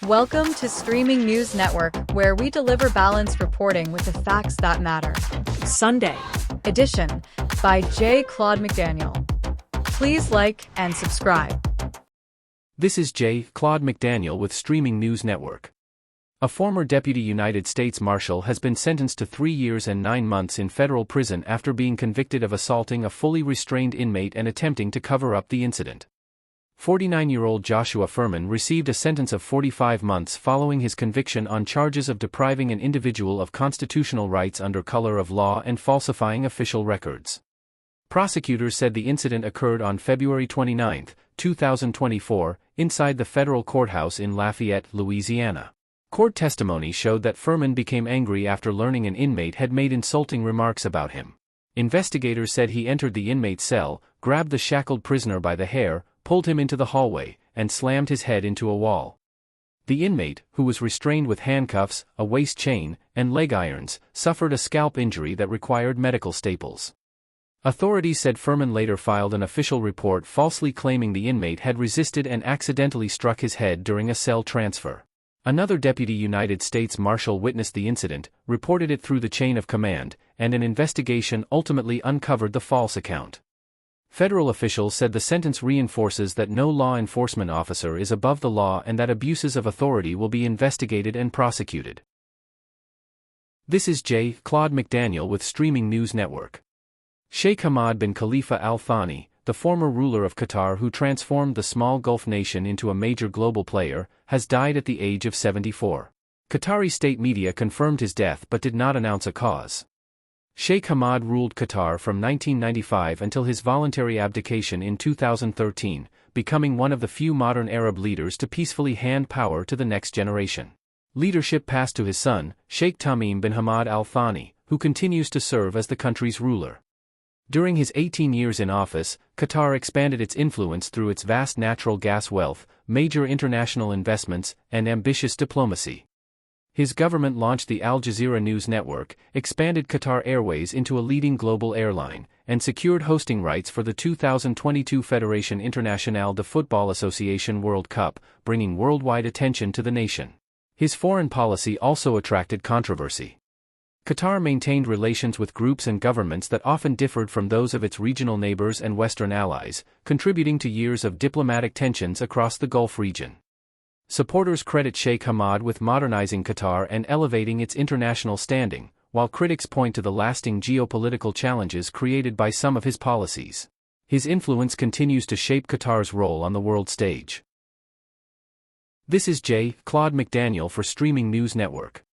Welcome to Streaming News Network, where we deliver balanced reporting with the facts that matter. Sunday Edition by Claude McDaniel. Please like and subscribe. This is Claude McDaniel with Streaming News Network. A former Deputy United States Marshal has been sentenced to 3 years and 9 months in federal prison after being convicted of assaulting a fully restrained inmate and attempting to cover up the incident. 49-year-old Joshua Furman received a sentence of 45 months following his conviction on charges of depriving an individual of constitutional rights under color of law and falsifying official records. Prosecutors said the incident occurred on February 29, 2024, inside the federal courthouse in Lafayette, Louisiana. Court testimony showed that Furman became angry after learning an inmate had made insulting remarks about him. Investigators said he entered the inmate's cell, grabbed the shackled prisoner by the hair, pulled him into the hallway, and slammed his head into a wall. The inmate, who was restrained with handcuffs, a waist chain, and leg irons, suffered a scalp injury that required medical staples. Authorities said Furman later filed an official report falsely claiming the inmate had resisted and accidentally struck his head during a cell transfer. Another Deputy United States Marshal witnessed the incident, reported it through the chain of command, and an investigation ultimately uncovered the false account. Federal officials said the sentence reinforces that no law enforcement officer is above the law and that abuses of authority will be investigated and prosecuted. This is Claude McDaniel with Streaming News Network. Sheikh Hamad bin Khalifa Al Thani, the former ruler of Qatar who transformed the small Gulf nation into a major global player, has died at the age of 74. Qatari state media confirmed his death but did not announce a cause. Sheikh Hamad ruled Qatar from 1995 until his voluntary abdication in 2013, becoming one of the few modern Arab leaders to peacefully hand power to the next generation. Leadership passed to his son, Sheikh Tamim bin Hamad Al Thani, who continues to serve as the country's ruler. During his 18 years in office, Qatar expanded its influence through its vast natural gas wealth, major international investments, and ambitious diplomacy. His government launched the Al Jazeera News Network, expanded Qatar Airways into a leading global airline, and secured hosting rights for the 2022 Fédération Internationale de Football Association World Cup, bringing worldwide attention to the nation. His foreign policy also attracted controversy. Qatar maintained relations with groups and governments that often differed from those of its regional neighbors and Western allies, contributing to years of diplomatic tensions across the Gulf region. Supporters credit Sheikh Hamad with modernizing Qatar and elevating its international standing, while critics point to the lasting geopolitical challenges created by some of his policies. His influence continues to shape Qatar's role on the world stage. This is Claude McDaniel for Streaming News Network.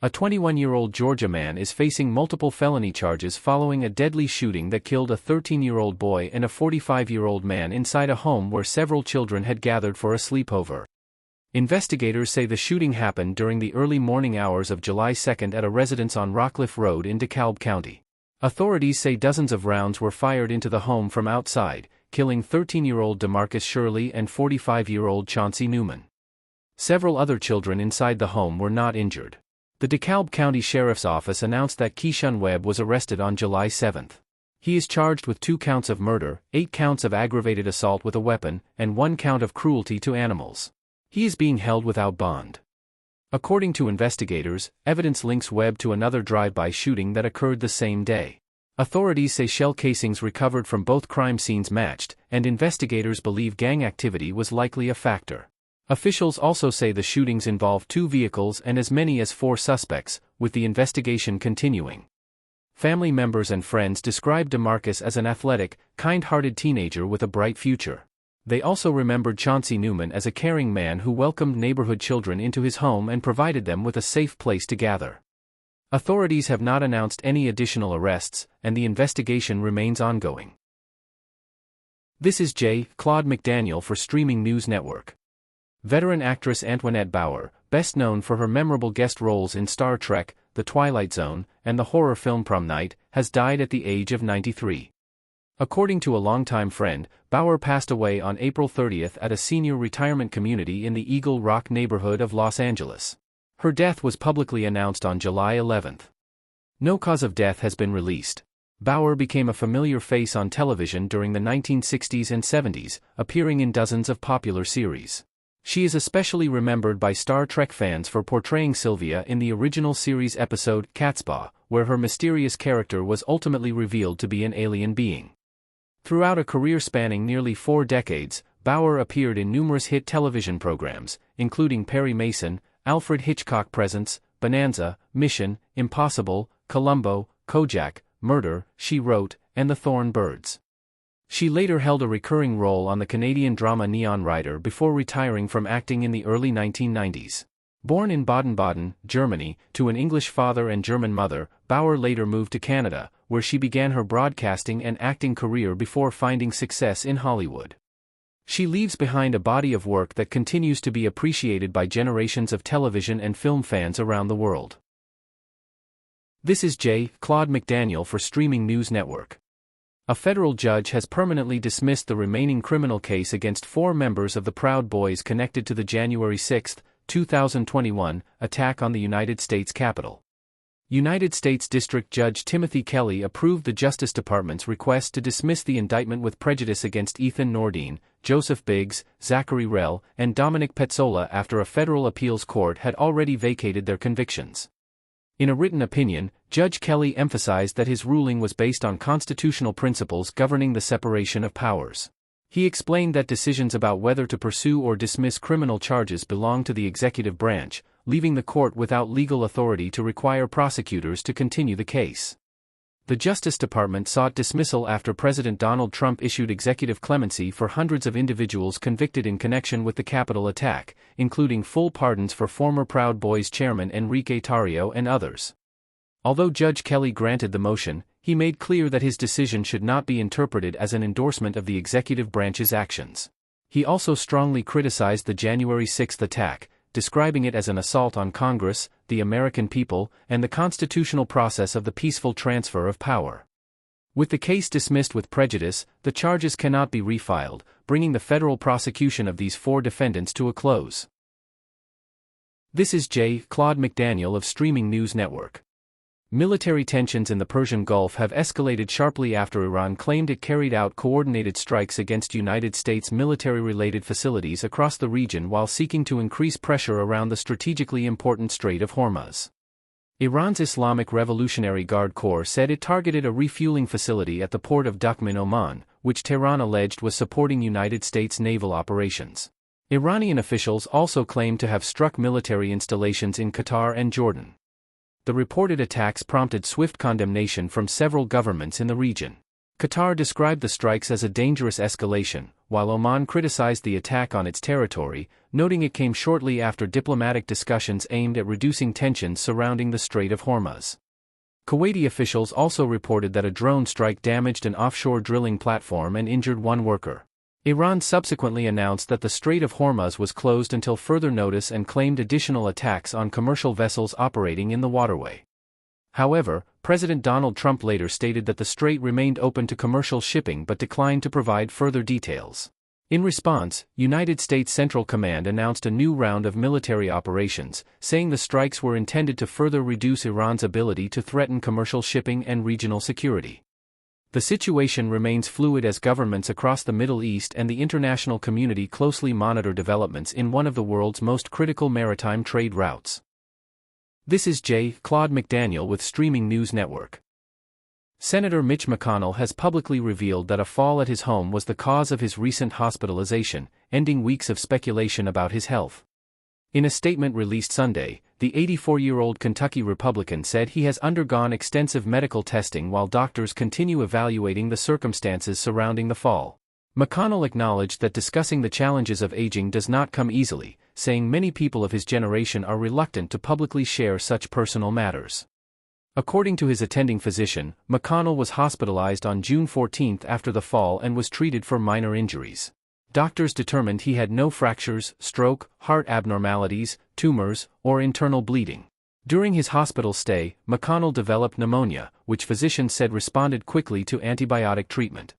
A 21-year-old Georgia man is facing multiple felony charges following a deadly shooting that killed a 13-year-old boy and a 45-year-old man inside a home where several children had gathered for a sleepover. Investigators say the shooting happened during the early morning hours of July 2 at a residence on Rockcliffe Road in DeKalb County. Authorities say dozens of rounds were fired into the home from outside, killing 13-year-old DeMarcus Shirley and 45-year-old Chauncey Newman. Several other children inside the home were not injured. The DeKalb County Sheriff's Office announced that Keishun Webb was arrested on July 7. He is charged with 2 counts of murder, 8 counts of aggravated assault with a weapon, and 1 count of cruelty to animals. He is being held without bond. According to investigators, evidence links Webb to another drive-by shooting that occurred the same day. Authorities say shell casings recovered from both crime scenes matched, and investigators believe gang activity was likely a factor. Officials also say the shootings involved 2 vehicles and as many as 4 suspects, with the investigation continuing. Family members and friends described DeMarcus as an athletic, kind-hearted teenager with a bright future. They also remembered Chauncey Newman as a caring man who welcomed neighborhood children into his home and provided them with a safe place to gather. Authorities have not announced any additional arrests, and the investigation remains ongoing. This is Claude McDaniel for Streaming News Network. Veteran actress Antoinette Bower, best known for her memorable guest roles in Star Trek, The Twilight Zone, and the horror film Prom Night, has died at the age of 93. According to a longtime friend, Bower passed away on April 30 at a senior retirement community in the Eagle Rock neighborhood of Los Angeles. Her death was publicly announced on July 11. No cause of death has been released. Bower became a familiar face on television during the 1960s and 70s, appearing in dozens of popular series. She is especially remembered by Star Trek fans for portraying Sylvia in the original series episode Catspaw, where her mysterious character was ultimately revealed to be an alien being. Throughout a career spanning nearly 4 decades, Bower appeared in numerous hit television programs, including Perry Mason, Alfred Hitchcock Presents, Bonanza, Mission, Impossible, Columbo, Kojak, Murder, She Wrote, and The Thorn Birds. She later held a recurring role on the Canadian drama Neon Rider before retiring from acting in the early 1990s. Born in Baden-Baden, Germany, to an English father and German mother, Bower later moved to Canada, where she began her broadcasting and acting career before finding success in Hollywood. She leaves behind a body of work that continues to be appreciated by generations of television and film fans around the world. This is Claude McDaniel for Streaming News Network. A federal judge has permanently dismissed the remaining criminal case against 4 members of the Proud Boys connected to the January 6, 2021, attack on the United States Capitol. United States District Judge Timothy Kelly approved the Justice Department's request to dismiss the indictment with prejudice against Ethan Nordine, Joseph Biggs, Zachary Rell, and Dominic Petzola after a federal appeals court had already vacated their convictions. In a written opinion, Judge Kelly emphasized that his ruling was based on constitutional principles governing the separation of powers. He explained that decisions about whether to pursue or dismiss criminal charges belong to the executive branch, leaving the court without legal authority to require prosecutors to continue the case. The Justice Department sought dismissal after President Donald Trump issued executive clemency for hundreds of individuals convicted in connection with the Capitol attack, including full pardons for former Proud Boys chairman Enrique Tarrio and others. Although Judge Kelly granted the motion, he made clear that his decision should not be interpreted as an endorsement of the executive branch's actions. He also strongly criticized the January 6 attack, describing it as an assault on Congress, the American people, and the constitutional process of the peaceful transfer of power. With the case dismissed with prejudice, the charges cannot be refiled, bringing the federal prosecution of these 4 defendants to a close. This is Claude McDaniel of Streaming News Network. Military tensions in the Persian Gulf have escalated sharply after Iran claimed it carried out coordinated strikes against United States military-related facilities across the region while seeking to increase pressure around the strategically important Strait of Hormuz. Iran's Islamic Revolutionary Guard Corps said it targeted a refueling facility at the port of Duqm in Oman, which Tehran alleged was supporting United States naval operations. Iranian officials also claimed to have struck military installations in Qatar and Jordan. The reported attacks prompted swift condemnation from several governments in the region. Qatar described the strikes as a dangerous escalation, while Oman criticized the attack on its territory, noting it came shortly after diplomatic discussions aimed at reducing tensions surrounding the Strait of Hormuz. Kuwaiti officials also reported that a drone strike damaged an offshore drilling platform and injured 1 worker. Iran subsequently announced that the Strait of Hormuz was closed until further notice and claimed additional attacks on commercial vessels operating in the waterway. However, President Donald Trump later stated that the strait remained open to commercial shipping but declined to provide further details. In response, United States Central Command announced a new round of military operations, saying the strikes were intended to further reduce Iran's ability to threaten commercial shipping and regional security. The situation remains fluid as governments across the Middle East and the international community closely monitor developments in one of the world's most critical maritime trade routes. This is Claude McDaniel with Streaming News Network. Senator Mitch McConnell has publicly revealed that a fall at his home was the cause of his recent hospitalization, ending weeks of speculation about his health. In a statement released Sunday, the 84-year-old Kentucky Republican said he has undergone extensive medical testing while doctors continue evaluating the circumstances surrounding the fall. McConnell acknowledged that discussing the challenges of aging does not come easily, saying many people of his generation are reluctant to publicly share such personal matters. According to his attending physician, McConnell was hospitalized on June 14 after the fall and was treated for minor injuries. Doctors determined he had no fractures, stroke, heart abnormalities, tumors, or internal bleeding. During his hospital stay, McConnell developed pneumonia, which physicians said responded quickly to antibiotic treatment.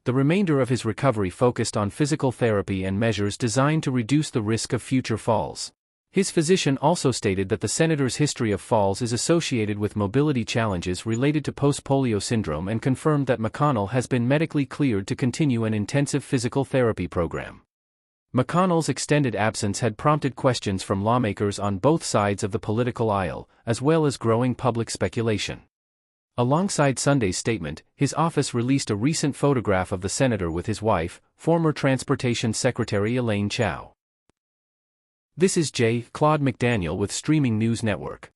The remainder of his recovery focused on physical therapy and measures designed to reduce the risk of future falls. His physician also stated that the senator's history of falls is associated with mobility challenges related to post-polio syndrome and confirmed that McConnell has been medically cleared to continue an intensive physical therapy program. McConnell's extended absence had prompted questions from lawmakers on both sides of the political aisle, as well as growing public speculation. Alongside Sunday's statement, his office released a recent photograph of the senator with his wife, former Transportation Secretary Elaine Chao. This is Claude McDaniel with Streaming News Network.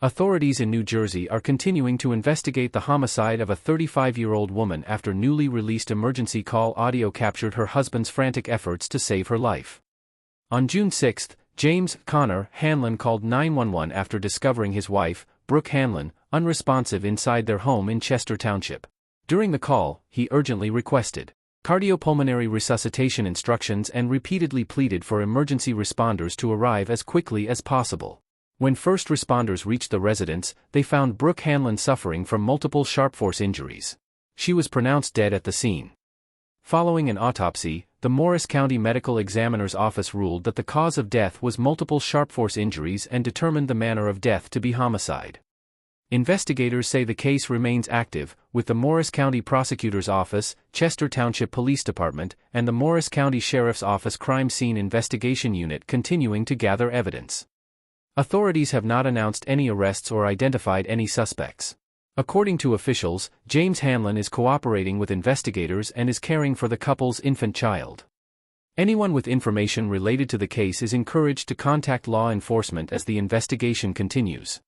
Authorities in New Jersey are continuing to investigate the homicide of a 35-year-old woman after newly released emergency call audio captured her husband's frantic efforts to save her life. On June 6, James Connor Hanlon called 911 after discovering his wife, Brooke Hanlon, unresponsive inside their home in Chester Township. During the call, he urgently requested cardiopulmonary resuscitation instructions and repeatedly pleaded for emergency responders to arrive as quickly as possible. When first responders reached the residence, they found Brooke Hanlon suffering from multiple sharp force injuries. She was pronounced dead at the scene. Following an autopsy, the Morris County Medical Examiner's Office ruled that the cause of death was multiple sharp force injuries and determined the manner of death to be homicide. Investigators say the case remains active, with the Morris County Prosecutor's Office, Chester Township Police Department, and the Morris County Sheriff's Office Crime Scene Investigation Unit continuing to gather evidence. Authorities have not announced any arrests or identified any suspects. According to officials, James Hanlon is cooperating with investigators and is caring for the couple's infant child. Anyone with information related to the case is encouraged to contact law enforcement as the investigation continues.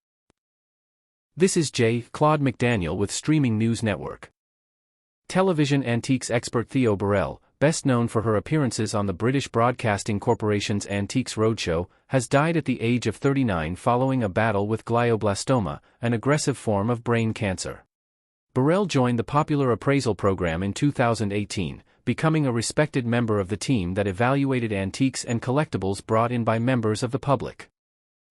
This is Claude McDaniel with Streaming News Network. Television antiques expert Theo Burrell, best known for her appearances on the British Broadcasting Corporation's Antiques Roadshow, has died at the age of 39 following a battle with glioblastoma, an aggressive form of brain cancer. Burrell joined the popular appraisal program in 2018, becoming a respected member of the team that evaluated antiques and collectibles brought in by members of the public.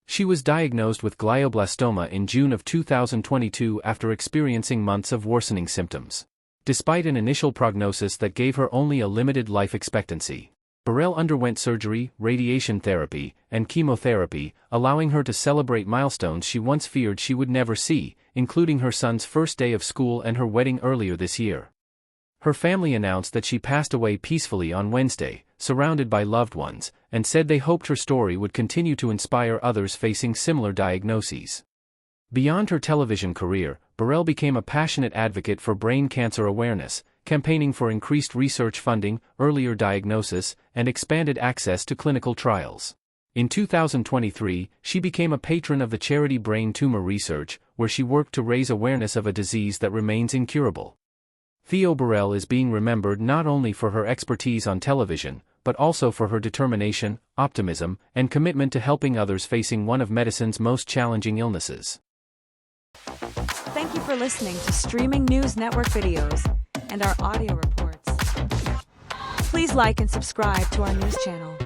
She was diagnosed with glioblastoma in June of 2022 after experiencing months of worsening symptoms. Despite an initial prognosis that gave her only a limited life expectancy, Burrell underwent surgery, radiation therapy, and chemotherapy, allowing her to celebrate milestones she once feared she would never see, including her son's first day of school and her wedding earlier this year. Her family announced that she passed away peacefully on Wednesday, surrounded by loved ones, and said they hoped her story would continue to inspire others facing similar diagnoses. Beyond her television career, Burrell became a passionate advocate for brain cancer awareness, campaigning for increased research funding, earlier diagnosis, and expanded access to clinical trials. In 2023, she became a patron of the charity Brain Tumor Research, where she worked to raise awareness of a disease that remains incurable. Theo Burrell is being remembered not only for her expertise on television, but also for her determination, optimism, and commitment to helping others facing one of medicine's most challenging illnesses. Thank you for listening to Streaming News Network videos and our audio reports. Please like and subscribe to our news channel.